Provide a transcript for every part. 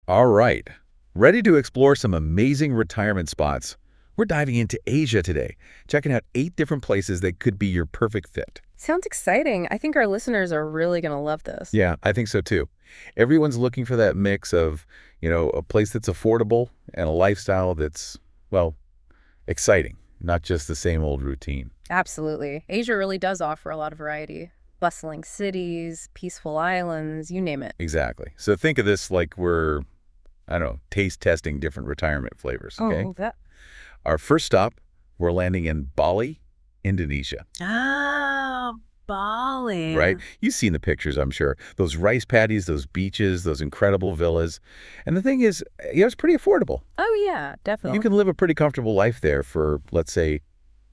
All right. Ready to explore some amazing retirement spots? We're diving into Asia today, checking out 8 different places that could be your perfect fit. Sounds exciting. I think our listeners are really going to love this. Yeah, I think so too. Everyone's looking for that mix of, a place that's affordable and a lifestyle that's, well, exciting, not just the same old routine. Absolutely. Asia really does offer a lot of variety. Bustling cities, peaceful islands, you name it. Exactly. So think of this like we're, I don't know, taste testing different retirement flavors, okay? Oh, that. Our first stop, we're landing in Bali, Indonesia. Ah, Bali. Right? You've seen the pictures, I'm sure. Those rice paddies, those beaches, those incredible villas. And the thing is, it's pretty affordable. Oh, yeah, definitely. You can live a pretty comfortable life there for, let's say,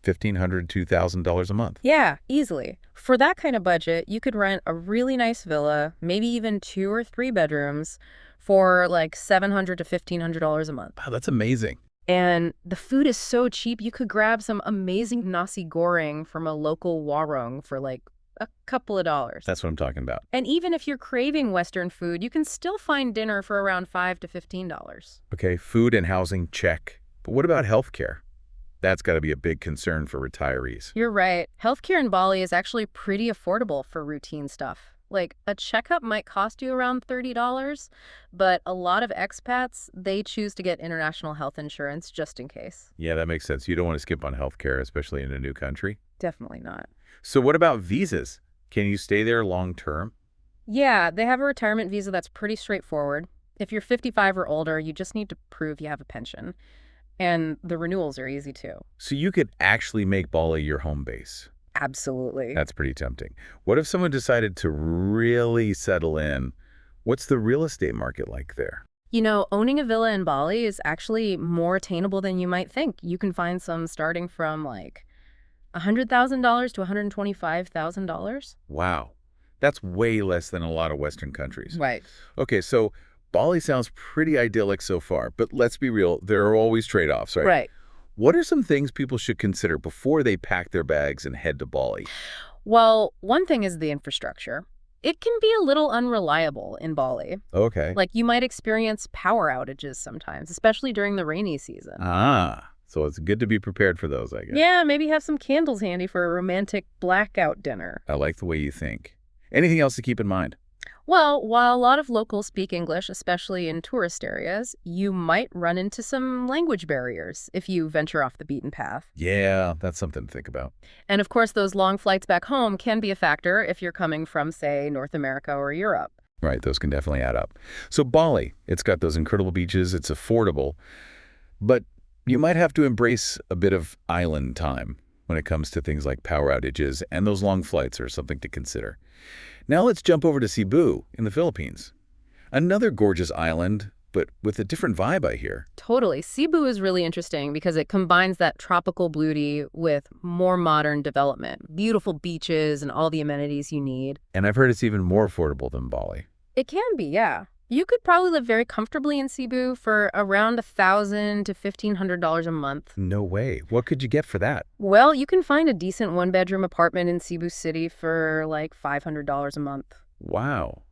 $1,500, $2,000 a month. Yeah, easily. For that kind of budget, you could rent a really nice villa, maybe even 2 or 3 bedrooms, for like $700 to $1,500 a month. Wow, that's amazing. And the food is so cheap, you could grab some amazing nasi goreng from a local warung for like a couple of dollars. That's what I'm talking about. And even if you're craving Western food, you can still find dinner for around $5 to $15. Okay, food and housing, check. But what about healthcare? That's got to be a big concern for retirees. You're right. Healthcare in Bali is actually pretty affordable for routine stuff. Like, a checkup might cost you around $30, but a lot of expats, they choose to get international health insurance just in case. Yeah, that makes sense. You don't want to skip on healthcare, especially in a new country. Definitely not. So what about visas? Can you stay there long term? Yeah, they have a retirement visa that's pretty straightforward. If you're 55 or older, you just need to prove you have a pension. And the renewals are easy too. So you could actually make Bali your home base. Absolutely. That's pretty tempting. What if someone decided to really settle in? What's the real estate market like there? You know, owning a villa in Bali is actually more attainable than you might think. You can find some starting from like $100,000 to $125,000. Wow. That's way less than a lot of Western countries. Right. Okay, so Bali sounds pretty idyllic so far, but let's be real, there are always trade-offs, right? Right. What are some things people should consider before they pack their bags and head to Bali? Well, one thing is the infrastructure. It can be a little unreliable in Bali. Okay. Like, you might experience power outages sometimes, especially during the rainy season. So it's good to be prepared for those, I guess. Yeah, maybe have some candles handy for a romantic blackout dinner. I like the way you think. Anything else to keep in mind? Well, while a lot of locals speak English, especially in tourist areas, you might run into some language barriers if you venture off the beaten path. Yeah, that's something to think about. And of course, those long flights back home can be a factor if you're coming from, say, North America or Europe. Right, those can definitely add up. So Bali, it's got those incredible beaches, it's affordable, but you might have to embrace a bit of island time when it comes to things like power outages, and those long flights are something to consider. Now let's jump over to Cebu in the Philippines. Another gorgeous island, but with a different vibe, I hear. Totally. Cebu is really interesting because it combines that tropical beauty with more modern development. Beautiful beaches and all the amenities you need. And I've heard it's even more affordable than Bali. It can be, yeah. You could probably live very comfortably in Cebu for around $1,000 to $1,500 a month. No way. What could you get for that? Well, you can find a decent one-bedroom apartment in Cebu City for like $500 a month. Wow.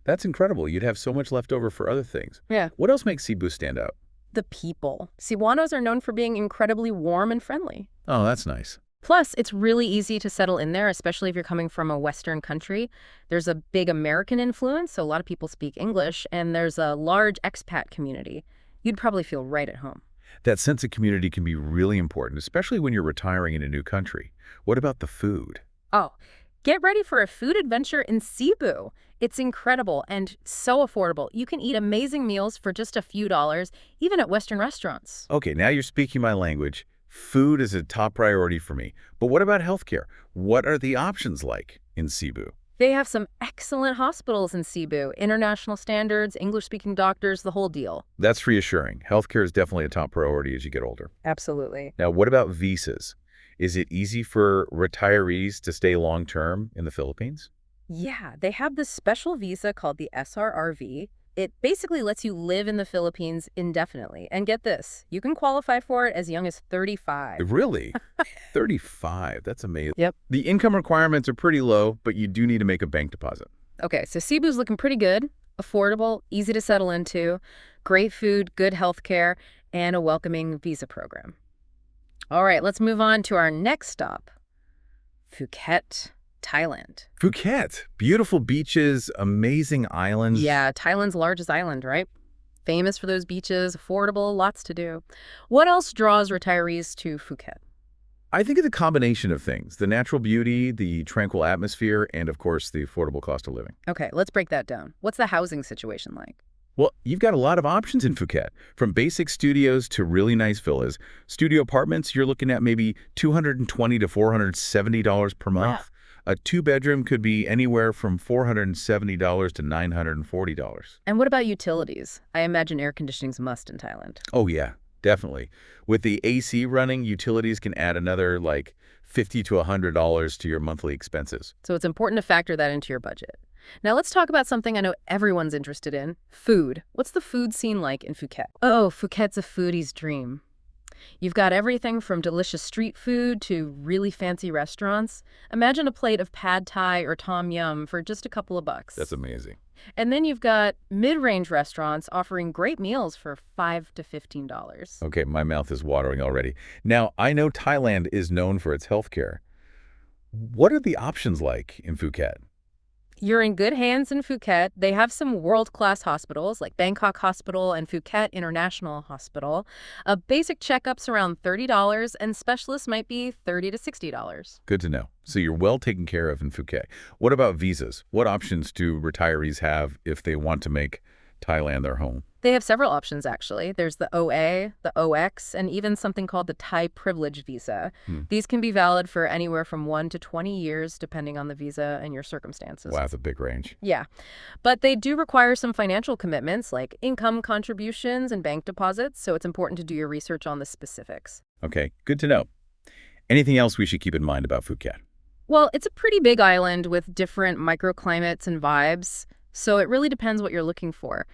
That's incredible. You'd have so much left over for other things. Yeah. What else makes Cebu stand out? The people. Cebuanos are known for being incredibly warm and friendly. Oh, that's nice. Plus, it's really easy to settle in there, especially if you're coming from a Western country. There's a big American influence, so a lot of people speak English, and there's a large expat community. You'd probably feel right at home. That sense of community can be really important, especially when you're retiring in a new country. What about the food? Oh, get ready for a food adventure in Cebu. It's incredible and so affordable. You can eat amazing meals for just a few dollars, even at Western restaurants. Okay, now you're speaking my language. Food is a top priority for me. But what about healthcare? What are the options like in Cebu? They have some excellent hospitals in Cebu, international standards, English-speaking doctors, the whole deal. That's reassuring. Healthcare is definitely a top priority as you get older. Absolutely. Now, what about visas? Is it easy for retirees to stay long-term in the Philippines? Yeah, they have this special visa called the SRRV. It basically lets you live in the Philippines indefinitely. And get this, you can qualify for it as young as 35. Really? 35. That's amazing. Yep. The income requirements are pretty low, but you do need to make a bank deposit. Okay, so Cebu's looking pretty good. affordable, easy to settle into, great food, good health care, and a welcoming visa program. All right, let's move on to our next stop, Phuket, Thailand. Phuket, beautiful beaches, amazing islands. Yeah, Thailand's largest island, right? Famous for those beaches, affordable, lots to do. What else draws retirees to Phuket? I think it's a combination of things: the natural beauty, the tranquil atmosphere, and of course, the affordable cost of living. Okay, let's break that down. What's the housing situation like? Well, you've got a lot of options in Phuket, from basic studios to really nice villas. Studio apartments, you're looking at maybe $220 to $470 per month. Wow. A two-bedroom could be anywhere from $470 to $940. And what about utilities? I imagine air conditioning's a must in Thailand. Oh, yeah, definitely. With the AC running, utilities can add another like $50 to $100 to your monthly expenses. So it's important to factor that into your budget. Now let's talk about something I know everyone's interested in, food. What's the food scene like in Phuket? Oh, Phuket's a foodie's dream. You've got everything from delicious street food to really fancy restaurants. Imagine a plate of pad thai or tom yum for just a couple of bucks. That's amazing. And then you've got mid-range restaurants offering great meals for $5 to $15. Okay, my mouth is watering already. Now, I know Thailand is known for its healthcare. What are the options like in Phuket? You're in good hands in Phuket. They have some world-class hospitals like Bangkok Hospital and Phuket International Hospital. Basic checkups around $30 and specialists might be $30 to $60. Good to know. So you're well taken care of in Phuket. What about visas? What options do retirees have if they want to make Thailand their home? They have several options, actually. There's the OA, the OX, and even something called the Thai Privilege Visa. These can be valid for anywhere from 1 to 20 years, depending on the visa and your circumstances. Wow, that's a big range. Yeah, but they do require some financial commitments like income contributions and bank deposits, so it's important to do your research on the specifics. Okay, good to know. Anything else we should keep in mind about Phuket? Well, it's a pretty big island with different microclimates and vibes, so it really depends what you're looking for.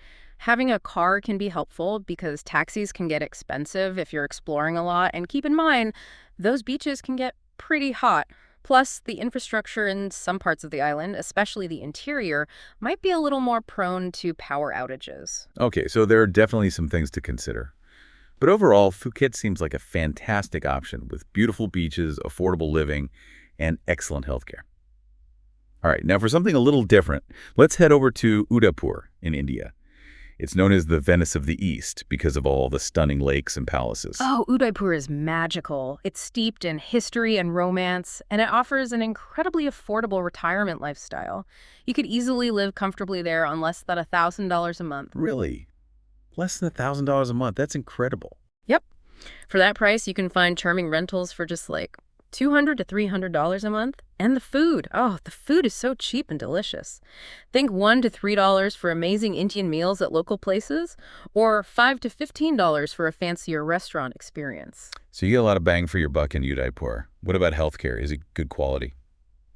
Having a car can be helpful because taxis can get expensive if you're exploring a lot, and keep in mind, those beaches can get pretty hot. Plus, the infrastructure in some parts of the island, especially the interior, might be a little more prone to power outages. Okay, so there are definitely some things to consider. But overall, Phuket seems like a fantastic option with beautiful beaches, affordable living, and excellent healthcare. All right, now for something a little different, let's head over to Udaipur in India. It's known as the Venice of the East because of all the stunning lakes and palaces. Oh, Udaipur is magical. It's steeped in history and romance, and it offers an incredibly affordable retirement lifestyle. You could easily live comfortably there on less than $1,000 a month. Really? Less than $1,000 a month? That's incredible. Yep. For that price, you can find charming rentals for just like $200 to $300 a month. And the food. Oh, the food is so cheap and delicious. Think $1 to $3 for amazing Indian meals at local places, or $5 to $15 for a fancier restaurant experience. So you get a lot of bang for your buck in Udaipur. What about healthcare? Is it good quality?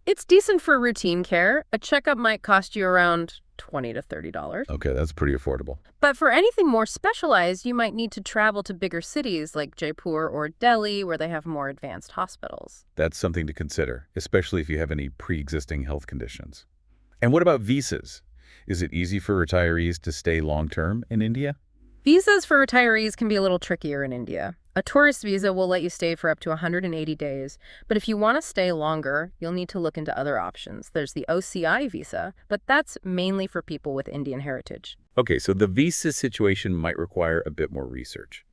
It's decent for routine care. A checkup might cost you around $20 to $30. Okay, that's pretty affordable. But for anything more specialized, you might need to travel to bigger cities like Jaipur or Delhi, where they have more advanced hospitals. That's something to consider, especially if you have any pre-existing health conditions. And what about visas? Is it easy for retirees to stay long-term in India? Visas for retirees can be a little trickier in India. A tourist visa will let you stay for up to 180 days, but if you want to stay longer, you'll need to look into other options. There's the OCI visa, but that's mainly for people with Indian heritage. Okay, so the visa situation might require a bit more research.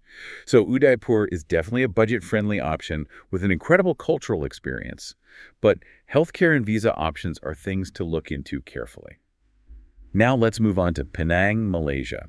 So Udaipur is definitely a budget-friendly option with an incredible cultural experience, but healthcare and visa options are things to look into carefully. Now let's move on to Penang, Malaysia,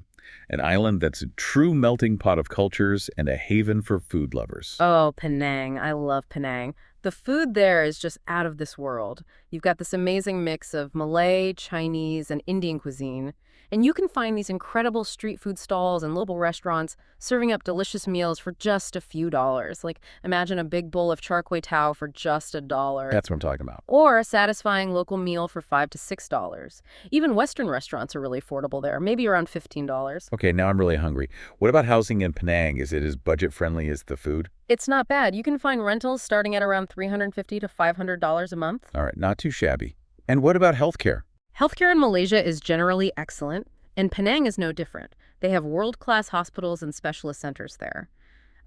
an island that's a true melting pot of cultures and a haven for food lovers. Oh, Penang. I love Penang. The food there is just out of this world. You've got this amazing mix of Malay, Chinese, and Indian cuisine. And you can find these incredible street food stalls and local restaurants serving up delicious meals for just a few dollars. Like, imagine a big bowl of char kway teow for just $1. That's what I'm talking about. Or a satisfying local meal for $5 to $6. Even Western restaurants are really affordable there, maybe around $15. Okay, now I'm really hungry. What about housing in Penang? Is it as budget-friendly as the food? It's not bad. You can find rentals starting at around $350 to $500 a month. All right, not too shabby. And what about healthcare? Healthcare in Malaysia is generally excellent. And Penang is no different. They have world-class hospitals and specialist centers there.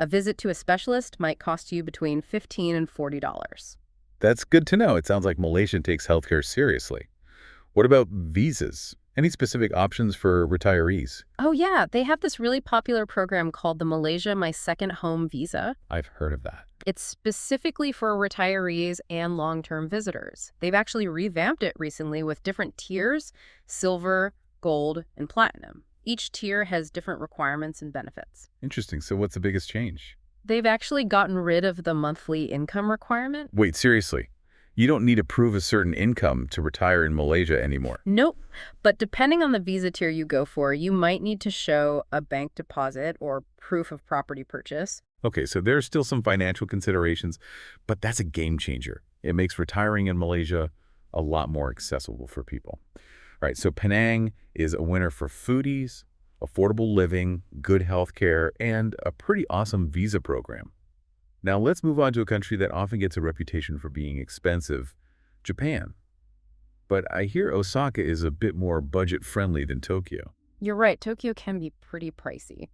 A visit to a specialist might cost you between $15 and $40. That's good to know. It sounds like Malaysia takes healthcare seriously. What about visas? Any specific options for retirees? Oh yeah, they have this really popular program called the Malaysia My Second Home Visa. I've heard of that. It's specifically for retirees and long-term visitors. They've actually revamped it recently with different tiers: silver, gold, and platinum. Each tier has different requirements and benefits. Interesting. So what's the biggest change? They've actually gotten rid of the monthly income requirement. Wait, seriously? You don't need to prove a certain income to retire in Malaysia anymore. Nope. But depending on the visa tier you go for, you might need to show a bank deposit or proof of property purchase. Okay, so there's still some financial considerations, but that's a game changer. It makes retiring in Malaysia a lot more accessible for people. All right, so Penang is a winner for foodies, affordable living, good health care, and a pretty awesome visa program. Now let's move on to a country that often gets a reputation for being expensive, Japan. But I hear Osaka is a bit more budget-friendly than Tokyo. You're right, Tokyo can be pretty pricey.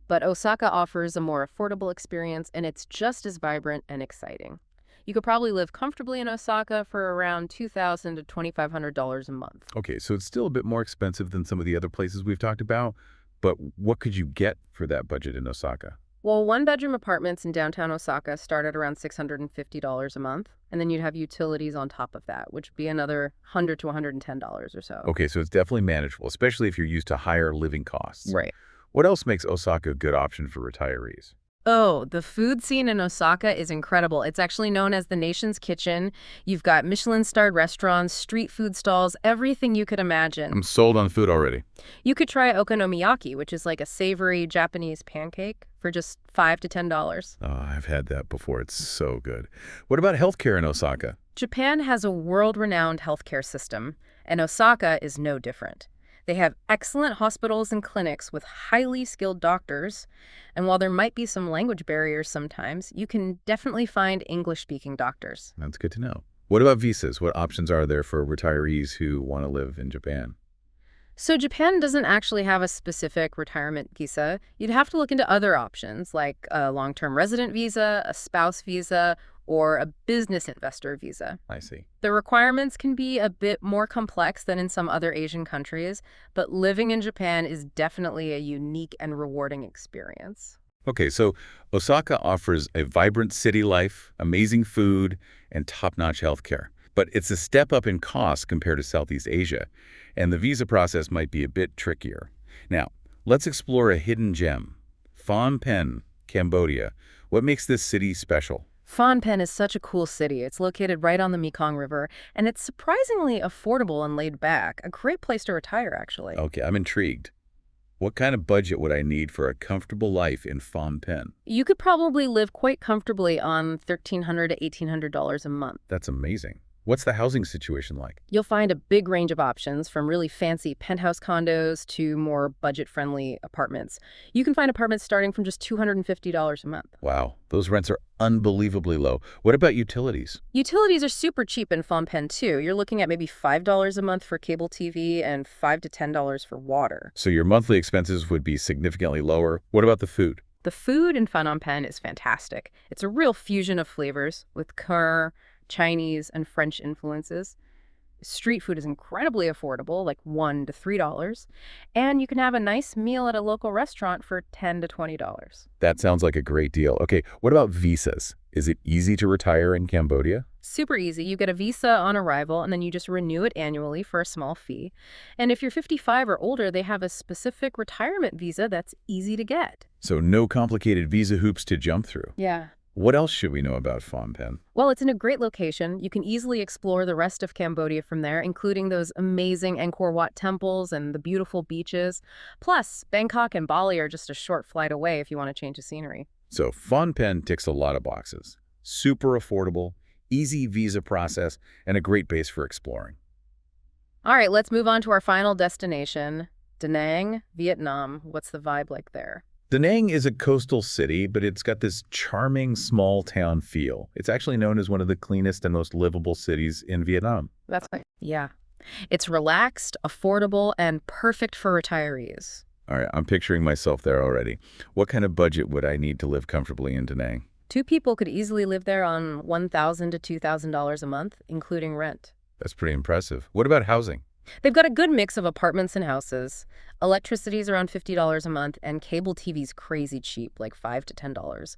But Osaka offers a more affordable experience, and it's just as vibrant and exciting. You could probably live comfortably in Osaka for around $2,000 to $2,500 a month. Okay, so it's still a bit more expensive than some of the other places we've talked about, but what could you get for that budget in Osaka? Well, one-bedroom apartments in downtown Osaka start at around $650 a month, and then you'd have utilities on top of that, which would be another $100 to $110 or so. Okay, so it's definitely manageable, especially if you're used to higher living costs. Right. What else makes Osaka a good option for retirees? Oh, the food scene in Osaka is incredible. It's actually known as the nation's kitchen. You've got Michelin-starred restaurants, street food stalls, everything you could imagine. I'm sold on food already. You could try okonomiyaki, which is like a savory Japanese pancake, for just $5 to $10. Oh, I've had that before. It's so good. What about healthcare in Osaka? Japan has a world-renowned healthcare system, and Osaka is no different. They have excellent hospitals and clinics with highly skilled doctors, and while there might be some language barriers sometimes, you can definitely find English-speaking doctors. That's good to know. What about visas? What options are there for retirees who want to live in Japan? So Japan doesn't actually have a specific retirement visa. You'd have to look into other options like a long-term resident visa, a spouse visa, or a business investor visa. I see. The requirements can be a bit more complex than in some other Asian countries, but living in Japan is definitely a unique and rewarding experience. Okay, so Osaka offers a vibrant city life, amazing food, and top-notch healthcare. But it's a step up in cost compared to Southeast Asia, and the visa process might be a bit trickier. Now, let's explore a hidden gem, Phnom Penh, Cambodia. What makes this city special? Phnom Penh is such a cool city. It's located right on the Mekong River, and it's surprisingly affordable and laid back. A great place to retire, actually. Okay, I'm intrigued. What kind of budget would I need for a comfortable life in Phnom Penh? You could probably live quite comfortably on $1,300 to $1,800 a month. That's amazing. What's the housing situation like? You'll find a big range of options, from really fancy penthouse condos to more budget-friendly apartments. You can find apartments starting from just $250 a month. Wow, those rents are unbelievably low. What about utilities? Utilities are super cheap in Phnom Penh, too. You're looking at maybe $5 a month for cable TV and $5 to $10 for water. So your monthly expenses would be significantly lower. What about the food? The food in Phnom Penh is fantastic. It's a real fusion of flavors with Khmer, Chinese, and French influences. Street food is incredibly affordable, like $1 to $3, and you can have a nice meal at a local restaurant for $10 to $20. That sounds like a great deal. Okay, what about visas? Is it easy to retire in Cambodia? Super easy. You get a visa on arrival, and then you just renew it annually for a small fee. And if you're 55 or older, they have a specific retirement visa that's easy to get. So no complicated visa hoops to jump through. Yeah. What else should we know about Phnom Penh? Well, it's in a great location. You can easily explore the rest of Cambodia from there, including those amazing Angkor Wat temples and the beautiful beaches. Plus, Bangkok and Bali are just a short flight away if you want to change the scenery. So Phnom Penh ticks a lot of boxes. Super affordable, easy visa process, and a great base for exploring. All right, let's move on to our final destination, Da Nang, Vietnam. What's the vibe like there? Da Nang is a coastal city, but it's got this charming small town feel. It's actually known as one of the cleanest and most livable cities in Vietnam. That's right. Yeah. It's relaxed, affordable, and perfect for retirees. All right, I'm picturing myself there already. What kind of budget would I need to live comfortably in Da Nang? Two people could easily live there on $1,000 to $2,000 a month, including rent. That's pretty impressive. What about housing? They've got a good mix of apartments and houses. Electricity's around $50 a month, and cable TV's crazy cheap, like $5 to $10.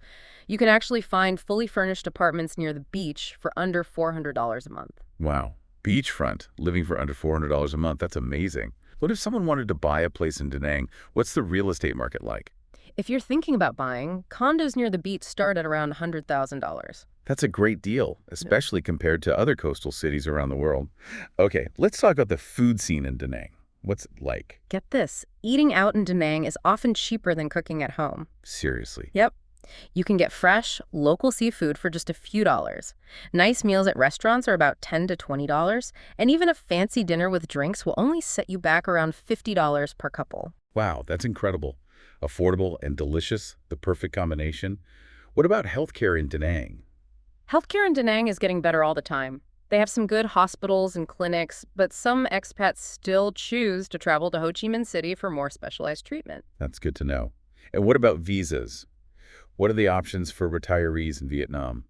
You can actually find fully furnished apartments near the beach for under $400 a month. Wow. Beachfront, living for under $400 a month. That's amazing. What if someone wanted to buy a place in Da Nang? What's the real estate market like? If you're thinking about buying, condos near the beach start at around $100,000. That's a great deal, especially compared to other coastal cities around the world. Okay, let's talk about the food scene in Da Nang. What's it like? Get this, eating out in Da Nang is often cheaper than cooking at home. Seriously. Yep. You can get fresh, local seafood for just a few dollars. Nice meals at restaurants are about $10 to $20, and even a fancy dinner with drinks will only set you back around $50 per couple. Wow, that's incredible. Affordable and delicious, the perfect combination. What about healthcare in Da Nang? Healthcare in Da Nang is getting better all the time. They have some good hospitals and clinics, but some expats still choose to travel to Ho Chi Minh City for more specialized treatment. That's good to know. And what about visas? What are the options for retirees in Vietnam?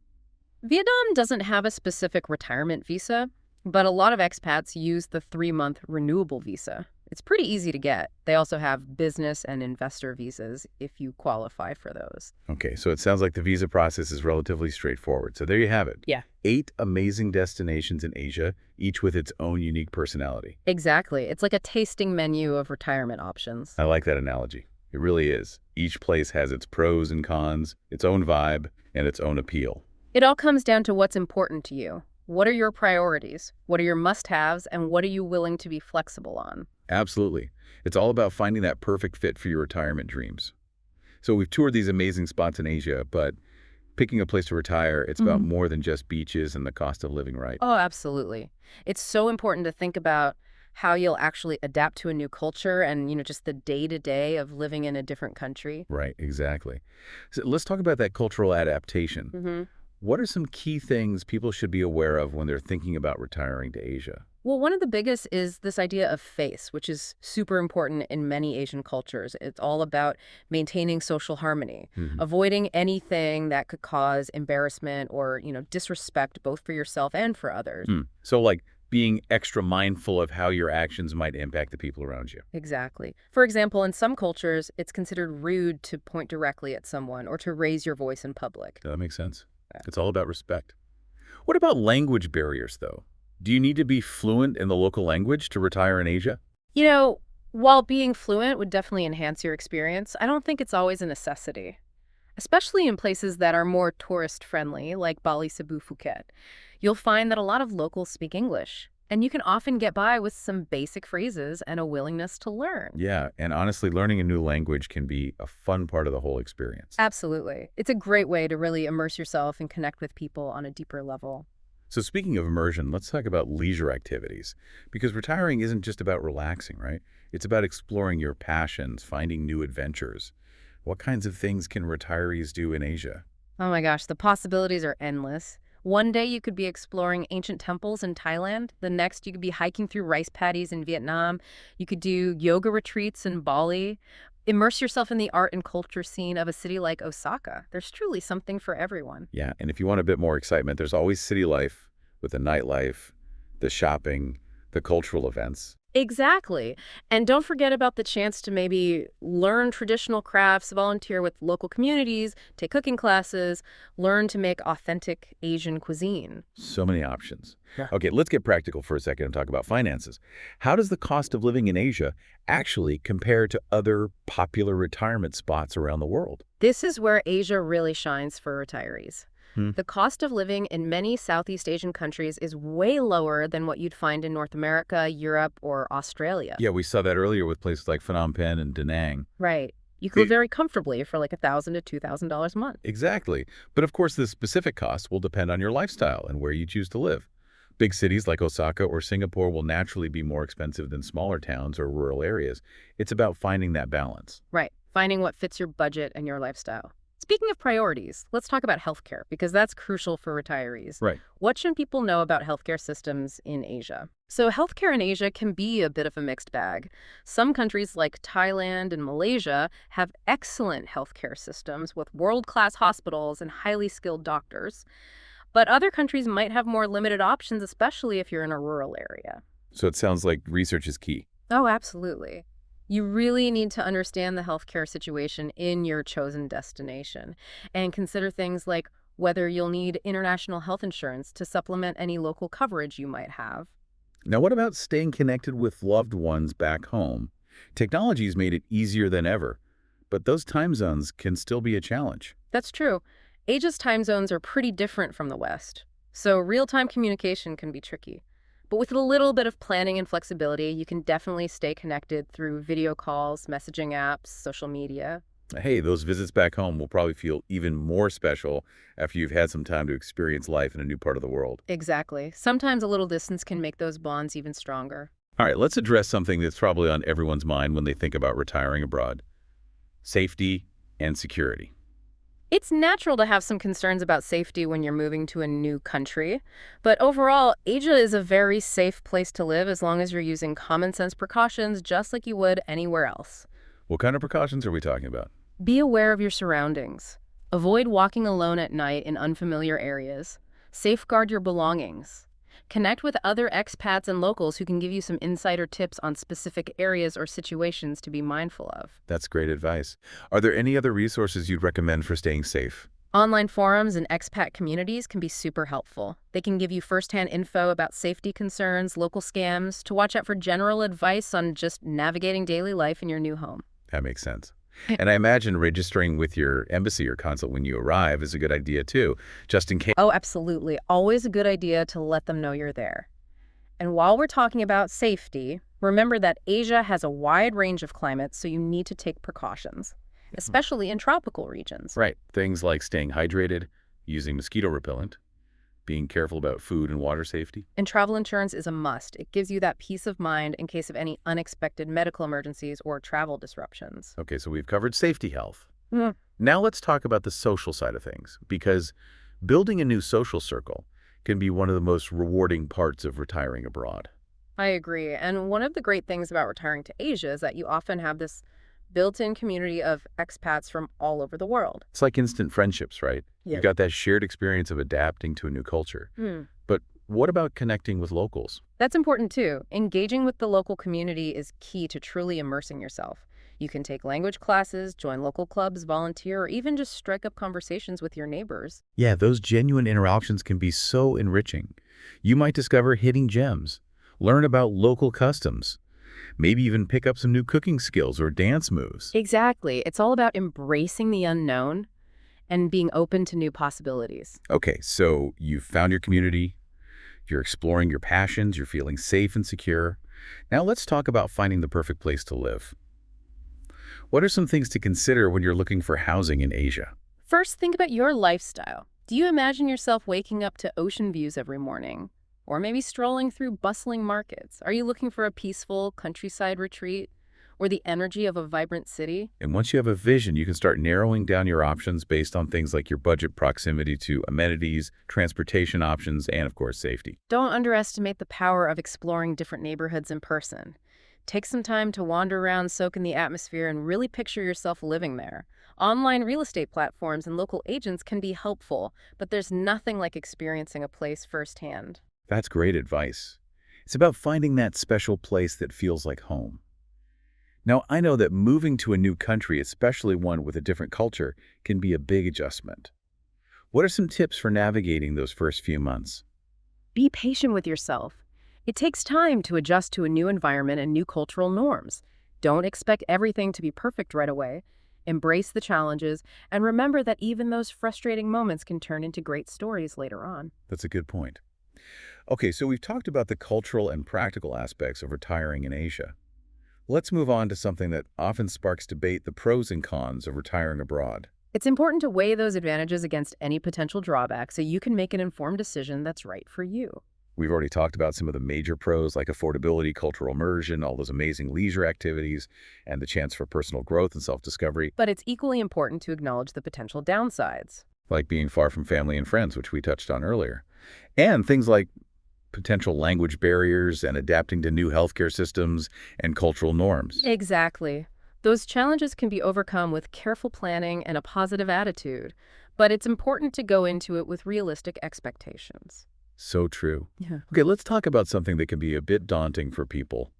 Vietnam doesn't have a specific retirement visa, but a lot of expats use the 3-month renewable visa. It's pretty easy to get. They also have business and investor visas if you qualify for those. Okay, so it sounds like the visa process is relatively straightforward. So there you have it. Yeah. 8 amazing destinations in Asia, each with its own unique personality. Exactly. It's like a tasting menu of retirement options. I like that analogy. It really is. Each place has its pros and cons, its own vibe, and its own appeal. It all comes down to what's important to you. What are your priorities? What are your must-haves? And what are you willing to be flexible on? Absolutely. It's all about finding that perfect fit for your retirement dreams. So we've toured these amazing spots in Asia, but picking a place to retire, it's about more than just beaches and the cost of living, right? Oh, absolutely. It's so important to think about how you'll actually adapt to a new culture and, just the day-to-day of living in a different country. Right, exactly. So let's talk about that cultural adaptation. What are some key things people should be aware of when they're thinking about retiring to Asia? Well, one of the biggest is this idea of face, which is super important in many Asian cultures. It's all about maintaining social harmony, avoiding anything that could cause embarrassment or, disrespect both for yourself and for others. So like being extra mindful of how your actions might impact the people around you. Exactly. For example, in some cultures, it's considered rude to point directly at someone or to raise your voice in public. Does that make sense? It's all about respect. What about language barriers, though? Do you need to be fluent in the local language to retire in Asia? While being fluent would definitely enhance your experience, I don't think it's always a necessity, especially in places that are more tourist-friendly, like Bali, Cebu, Phuket. You'll find that a lot of locals speak English, and you can often get by with some basic phrases and a willingness to learn. Yeah, and honestly, learning a new language can be a fun part of the whole experience. Absolutely. It's a great way to really immerse yourself and connect with people on a deeper level. So speaking of immersion, let's talk about leisure activities, because retiring isn't just about relaxing, right? It's about exploring your passions, finding new adventures. What kinds of things can retirees do in Asia? Oh my gosh, the possibilities are endless. One day you could be exploring ancient temples in Thailand. The next you could be hiking through rice paddies in Vietnam. You could do yoga retreats in Bali. Immerse yourself in the art and culture scene of a city like Osaka. There's truly something for everyone. Yeah, and if you want a bit more excitement, there's always city life with the nightlife, the shopping, the cultural events. Exactly. And don't forget about the chance to maybe learn traditional crafts, volunteer with local communities, take cooking classes, learn to make authentic Asian cuisine. So many options. Yeah. Okay, let's get practical for a second and talk about finances. How does the cost of living in Asia actually compare to other popular retirement spots around the world? This is where Asia really shines for retirees. The cost of living in many Southeast Asian countries is way lower than what you'd find in North America, Europe, or Australia. Yeah, we saw that earlier with places like Phnom Penh and Da Nang. Right. You could live very comfortably for like $1,000 to $2,000 a month. Exactly. But of course, the specific costs will depend on your lifestyle and where you choose to live. Big cities like Osaka or Singapore will naturally be more expensive than smaller towns or rural areas. It's about finding that balance. Right. Finding what fits your budget and your lifestyle. Speaking of priorities, let's talk about healthcare because that's crucial for retirees. Right. What should people know about healthcare systems in Asia? So healthcare in Asia can be a bit of a mixed bag. Some countries like Thailand and Malaysia have excellent healthcare systems with world-class hospitals and highly skilled doctors. But other countries might have more limited options, especially if you're in a rural area. So it sounds like research is key. Oh, absolutely. You really need to understand the healthcare situation in your chosen destination and consider things like whether you'll need international health insurance to supplement any local coverage you might have. Now, what about staying connected with loved ones back home? Technology's made it easier than ever, but those time zones can still be a challenge. That's true. Asia's time zones are pretty different from the West, so real-time communication can be tricky. But with a little bit of planning and flexibility, you can definitely stay connected through video calls, messaging apps, social media. Hey, those visits back home will probably feel even more special after you've had some time to experience life in a new part of the world. Exactly. Sometimes a little distance can make those bonds even stronger. All right, let's address something that's probably on everyone's mind when they think about retiring abroad: safety and security. It's natural to have some concerns about safety when you're moving to a new country, but overall, Asia is a very safe place to live as long as you're using common sense precautions just like you would anywhere else. What kind of precautions are we talking about? Be aware of your surroundings. Avoid walking alone at night in unfamiliar areas. Safeguard your belongings. Connect with other expats and locals who can give you some insider tips on specific areas or situations to be mindful of. That's great advice. Are there any other resources you'd recommend for staying safe? Online forums and expat communities can be super helpful. They can give you firsthand info about safety concerns, local scams, to watch out for general advice on just navigating daily life in your new home. That makes sense. And I imagine registering with your embassy or consulate when you arrive is a good idea too, just in case. Oh, absolutely. Always a good idea to let them know you're there. And while we're talking about safety, remember that Asia has a wide range of climates, so you need to take precautions, especially in tropical regions. Right. Things like staying hydrated, using mosquito repellent, being careful about food and water safety. And travel insurance is a must. It gives you that peace of mind in case of any unexpected medical emergencies or travel disruptions. Okay, so we've covered safety health. Mm. Now let's talk about the social side of things, because building a new social circle can be one of the most rewarding parts of retiring abroad. I agree. And one of the great things about retiring to Asia is that you often have this built-in community of expats from all over the world. It's like instant friendships, right? Yeah. You've got that shared experience of adapting to a new culture. But what about connecting with locals? That's important too. Engaging with the local community is key to truly immersing yourself. You can take language classes, join local clubs, volunteer, or even just strike up conversations with your neighbors. Yeah, those genuine interactions can be so enriching. You might discover hidden gems, learn about local customs, maybe even pick up some new cooking skills or dance moves. Exactly. It's all about embracing the unknown and being open to new possibilities. Okay, so you've found your community, you're exploring your passions, you're feeling safe and secure. Now let's talk about finding the perfect place to live. What are some things to consider when you're looking for housing in Asia? First, think about your lifestyle. Do you imagine yourself waking up to ocean views every morning? Or maybe strolling through bustling markets? Are you looking for a peaceful countryside retreat? Or the energy of a vibrant city? And once you have a vision, you can start narrowing down your options based on things like your budget, proximity to amenities, transportation options, and of course, safety. Don't underestimate the power of exploring different neighborhoods in person. Take some time to wander around, soak in the atmosphere, and really picture yourself living there. Online real estate platforms and local agents can be helpful, but there's nothing like experiencing a place firsthand. That's great advice. It's about finding that special place that feels like home. Now, I know that moving to a new country, especially one with a different culture, can be a big adjustment. What are some tips for navigating those first few months? Be patient with yourself. It takes time to adjust to a new environment and new cultural norms. Don't expect everything to be perfect right away. Embrace the challenges, and remember that even those frustrating moments can turn into great stories later on. That's a good point. Okay, so we've talked about the cultural and practical aspects of retiring in Asia. Let's move on to something that often sparks debate: the pros and cons of retiring abroad. It's important to weigh those advantages against any potential drawbacks so you can make an informed decision that's right for you. We've already talked about some of the major pros like affordability, cultural immersion, all those amazing leisure activities, and the chance for personal growth and self-discovery, But it's equally important to acknowledge the potential downsides. like being far from family and friends, which we touched on earlier. And things like potential language barriers and adapting to new healthcare systems and cultural norms. Exactly. Those challenges can be overcome with careful planning and a positive attitude, but it's important to go into it with realistic expectations. So true. Yeah. Okay, let's talk about something that can be a bit daunting for people: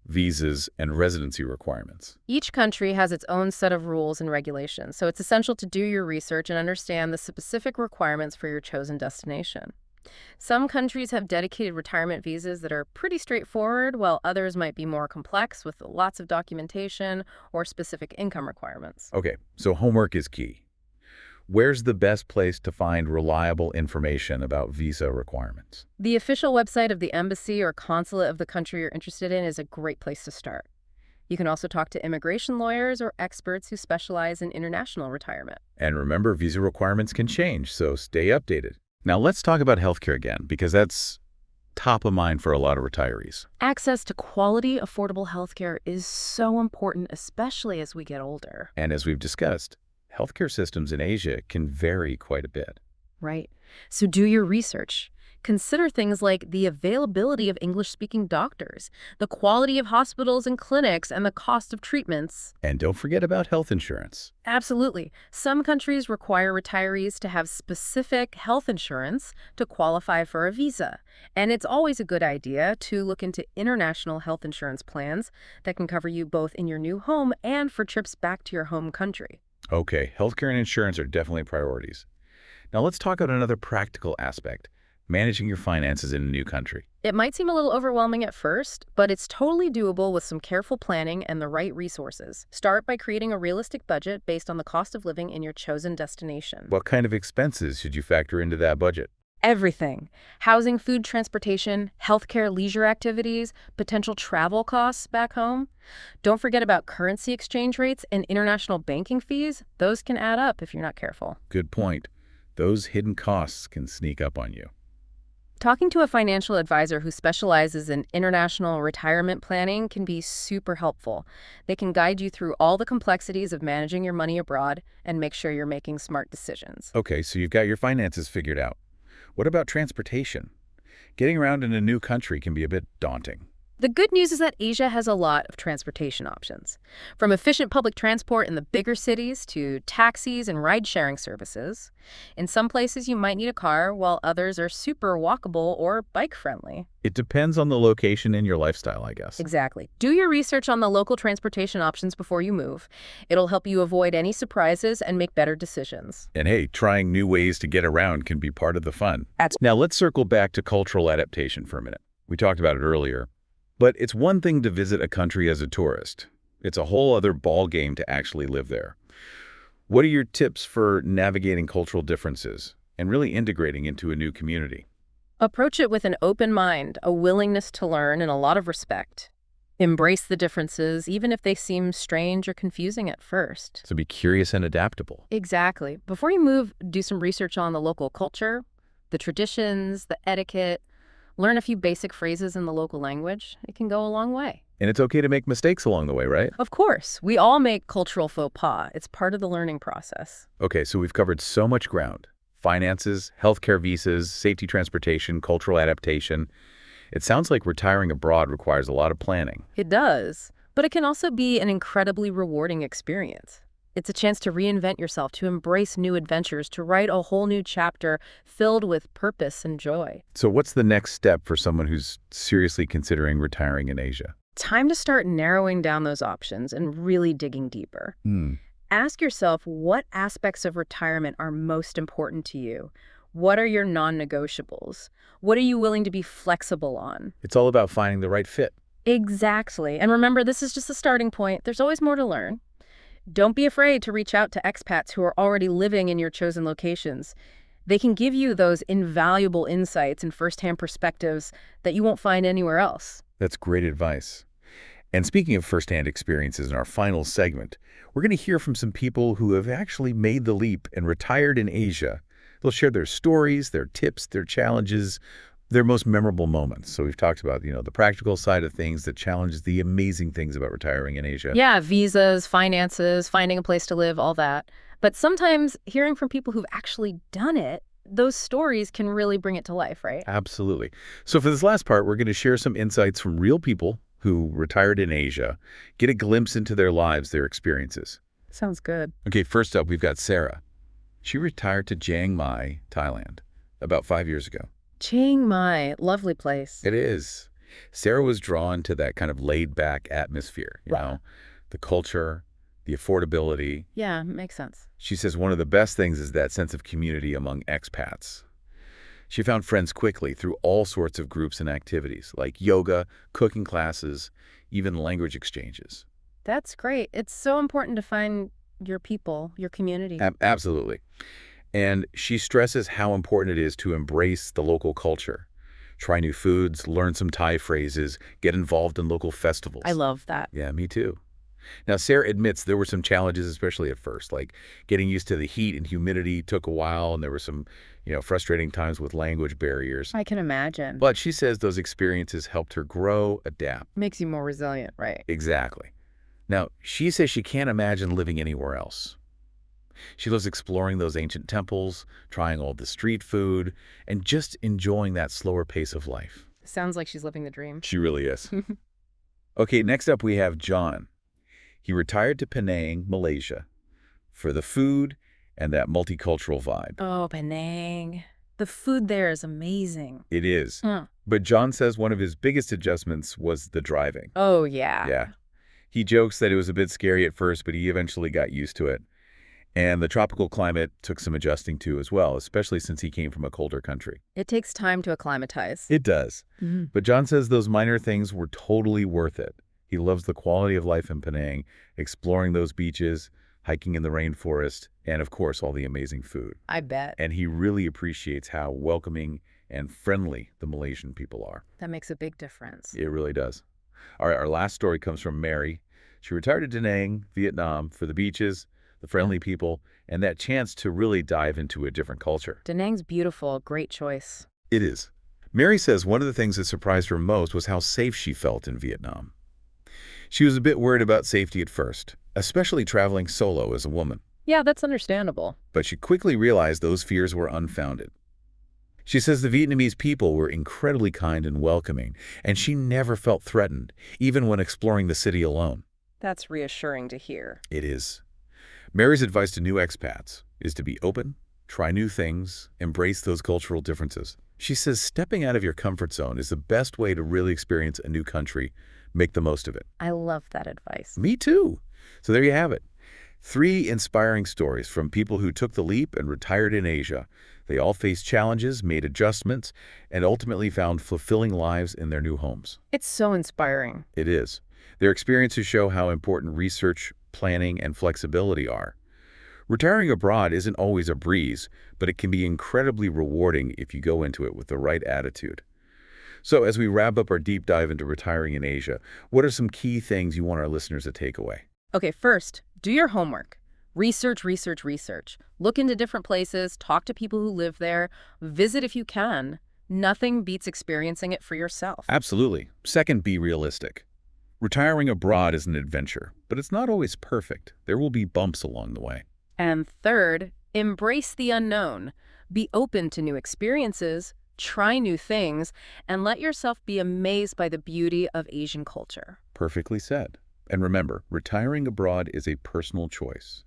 visas and residency requirements. Each country has its own set of rules and regulations, so it's essential to do your research and understand the specific requirements for your chosen destination. Some countries have dedicated retirement visas that are pretty straightforward, while others might be more complex with lots of documentation or specific income requirements. Okay, so homework is key. Where's the best place to find reliable information about visa requirements? The official website of the embassy or consulate of the country you're interested in is a great place to start. You can also talk to immigration lawyers or experts who specialize in international retirement. And remember, visa requirements can change, so stay updated. Now let's talk about healthcare again, because that's top of mind for a lot of retirees. Access to quality, affordable healthcare is so important, especially as we get older. And as we've discussed, healthcare systems in Asia can vary quite a bit. Right. So do your research. Consider things like the availability of English-speaking doctors, the quality of hospitals and clinics, and the cost of treatments. And don't forget about health insurance. Absolutely. Some countries require retirees to have specific health insurance to qualify for a visa. And it's always a good idea to look into international health insurance plans that can cover you both in your new home and for trips back to your home country. Okay, healthcare and insurance are definitely priorities. Now let's talk about another practical aspect: managing your finances in a new country. It might seem a little overwhelming at first, but it's totally doable with some careful planning and the right resources. Start by creating a realistic budget based on the cost of living in your chosen destination. What kind of expenses should you factor into that budget? Everything. Housing, food, transportation, healthcare, leisure activities, potential travel costs back home. Don't forget about currency exchange rates and international banking fees. Those can add up if you're not careful. Good point. Those hidden costs can sneak up on you. Talking to a financial advisor who specializes in international retirement planning can be super helpful. They can guide you through all the complexities of managing your money abroad and make sure you're making smart decisions. Okay, so you've got your finances figured out. What about transportation? Getting around in a new country can be a bit daunting. The good news is that Asia has a lot of transportation options. From efficient public transport in the bigger cities to taxis and ride-sharing services. In some places, you might need a car, while others are super walkable or bike-friendly. It depends on the location and your lifestyle, I guess. Exactly. Do your research on the local transportation options before you move. It'll help you avoid any surprises and make better decisions. And hey, trying new ways to get around can be part of the fun. Now let's circle back to cultural adaptation for a minute. We talked about it earlier. But it's one thing to visit a country as a tourist. It's a whole other ball game to actually live there. What are your tips for navigating cultural differences and really integrating into a new community? Approach it with an open mind, a willingness to learn, and a lot of respect. Embrace the differences, even if they seem strange or confusing at first. So be curious and adaptable. Exactly. Before you move, do some research on the local culture, the traditions, the etiquette. Learn a few basic phrases in the local language. It can go a long way. And it's okay to make mistakes along the way, right? Of course. We all make cultural faux pas. It's part of the learning process. Okay, so we've covered so much ground: finances, healthcare visas, safety transportation, cultural adaptation. It sounds like retiring abroad requires a lot of planning. It does, but it can also be an incredibly rewarding experience. It's a chance to reinvent yourself, to embrace new adventures, to write a whole new chapter filled with purpose and joy. So what's the next step for someone who's seriously considering retiring in Asia? Time to start narrowing down those options and really digging deeper. Ask yourself what aspects of retirement are most important to you. What are your non-negotiables? What are you willing to be flexible on? It's all about finding the right fit. Exactly. And remember, this is just a starting point. There's always more to learn. Don't be afraid to reach out to expats who are already living in your chosen locations. They can give you those invaluable insights and firsthand perspectives that you won't find anywhere else. That's great advice. And speaking of firsthand experiences in our final segment, we're going to hear from some people who have actually made the leap and retired in Asia. They'll share their stories, their tips, their challenges, Their most memorable moments. So we've talked about, the practical side of things that challenges the amazing things about retiring in Asia. Yeah, visas, finances, finding a place to live, all that. But sometimes hearing from people who've actually done it, those stories can really bring it to life, right? Absolutely. So for this last part, we're going to share some insights from real people who retired in Asia, get a glimpse into their lives, their experiences. Sounds good. Okay, first up, we've got Sarah. She retired to Chiang Mai, Thailand, about 5 years ago. Chiang Mai, lovely place. It is. Sarah was drawn to that kind of laid-back atmosphere, the culture, the affordability. Yeah, makes sense. She says one of the best things is that sense of community among expats. She found friends quickly through all sorts of groups and activities, like yoga, cooking classes, even language exchanges. That's great. It's so important to find your people, your community. Absolutely. And she stresses how important it is to embrace the local culture. Try new foods, learn some Thai phrases, get involved in local festivals. I love that. Yeah, me too. Now, Sarah admits there were some challenges, especially at first, like getting used to the heat and humidity took a while, and there were some, frustrating times with language barriers. I can imagine. But she says those experiences helped her grow, adapt. Makes you more resilient, right? Exactly. Now, she says she can't imagine living anywhere else. She loves exploring those ancient temples, trying all the street food, and just enjoying that slower pace of life. Sounds like she's living the dream. She really is. Okay, next up we have John. He retired to Penang, Malaysia, for the food and that multicultural vibe. Oh, Penang. The food there is amazing. It is. But John says one of his biggest adjustments was the driving. Oh, yeah. Yeah. He jokes that it was a bit scary at first, but he eventually got used to it. And the tropical climate took some adjusting to as well, especially since he came from a colder country. It takes time to acclimatize. It does. But John says those minor things were totally worth it. He loves the quality of life in Penang, exploring those beaches, hiking in the rainforest, and of course, all the amazing food. I bet. And he really appreciates how welcoming and friendly the Malaysian people are. That makes a big difference. It really does. All right, our last story comes from Mary. She retired to Da Nang, Vietnam, for the beaches, the friendly people, and that chance to really dive into a different culture. Da Nang's beautiful. Great choice. It is. Mary says one of the things that surprised her most was how safe she felt in Vietnam. She was a bit worried about safety at first, especially traveling solo as a woman. Yeah, that's understandable. But she quickly realized those fears were unfounded. She says the Vietnamese people were incredibly kind and welcoming, and she never felt threatened, even when exploring the city alone. That's reassuring to hear. It is. Mary's advice to new expats is to be open, try new things, embrace those cultural differences. She says stepping out of your comfort zone is the best way to really experience a new country. Make the most of it. I love that advice. Me too. So there you have it. 3 inspiring stories from people who took the leap and retired in Asia. They all faced challenges, made adjustments, and ultimately found fulfilling lives in their new homes. It's so inspiring. It is. Their experiences show how important research, planning, and flexibility are. Retiring abroad isn't always a breeze, but it can be incredibly rewarding if you go into it with the right attitude. So as we wrap up our deep dive into retiring in Asia, what are some key things you want our listeners to take away? Okay, first, do your homework. Research, research, research. Look into different places, talk to people who live there, visit if you can. Nothing beats experiencing it for yourself. Absolutely. Second, be realistic. Retiring abroad is an adventure, but it's not always perfect. There will be bumps along the way. And third, embrace the unknown. Be open to new experiences, try new things, and let yourself be amazed by the beauty of Asian culture. Perfectly said. And remember, retiring abroad is a personal choice.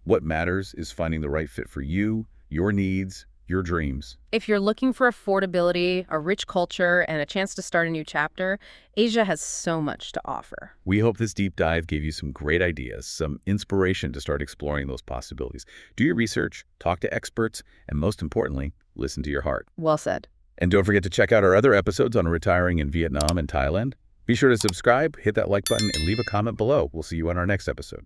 What matters is finding the right fit for you, your needs, your dreams. If you're looking for affordability, a rich culture, and a chance to start a new chapter, Asia has so much to offer. We hope this deep dive gave you some great ideas, some inspiration to start exploring those possibilities. Do your research, talk to experts, and most importantly, listen to your heart. Well said. And don't forget to check out our other episodes on retiring in Vietnam and Thailand. Be sure to subscribe, hit that like button, and leave a comment below. We'll see you on our next episode.